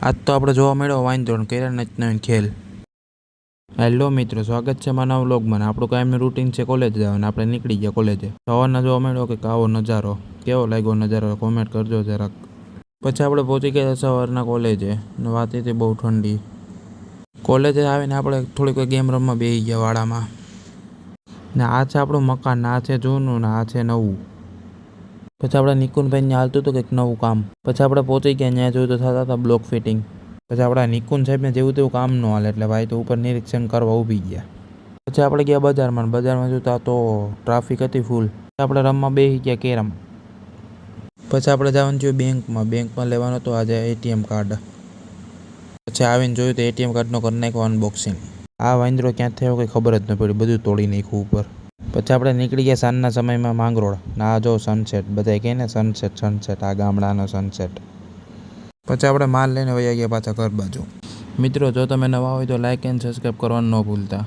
આજ તો આપણે જોવા મળ્યો વાંદરો કર્યા નવીન ખેલ. હેલો મિત્રો, સ્વાગત છે મારા નવા વ્લોગમાં. આપણું કાયમનું રૂટીન છે કોલેજ જવાનું. આપણે નીકળી ગયા કોલેજે. સવારના જોવા મળ્યો કે આવો નજારો, કેવો લાગ્યો નજારો કોમેન્ટ કરજો જરાક. પછી આપણે પહોંચી ગયા સવારના કોલેજે. વાત હતી બહુ ઠંડી. કોલેજે આવીને આપણે થોડીક ગેમ રમવા બેસી ગયા વાડામાં. ને આ છે આપણું મકાન, ને આ છે જૂનું, ને આ છે નવું. પછી આપણે નિકુનભાઈ ને હાલતું હતું કંઈક નવું કામ. પછી આપણે પહોંચી ગયા, ત્યાં જોયું તો થતા હતા બ્લોક ફિટિંગ. પછી આપણા નિકુન સાહેબને જેવું તેવું કામ ન હાલે એટલે ભાઈ તો ઉપર નિરીક્ષણ કરવા ઊભી ગયા. પછી આપણે ગયા બજારમાં જોતા તો ટ્રાફિક હતી ફૂલ. આપણે રમવા બેસી ગયા કેરમ. પછી આપણે જવાનું થયું બેંકમાં લેવાનો હતો આજે એટીએમ કાર્ડ. પછી આવીને જોયું તો એટીએમ કાર્ડનો કરી નાખ્યો અનબોક્સિંગ. આ વાંદરો ક્યાં થયો કંઈ ખબર જ ન પડી, બધું તોડી નાખ્યું ઉપર. પછી આપણે નીકળી ગયા સાંજના સમયમાં માંગરોળ. ના જો સનસેટ, બધા કહે ને સનસેટ, આ ગામડાનો સનસેટ. પછી આપણે માલ લઈને વયા ગયા પાછા ઘર બાજુ. મિત્રો, જો તમે નવા હોય તો લાઇક એન્ડ સબસ્ક્રાઈબ કરવાનું ન ભૂલતા.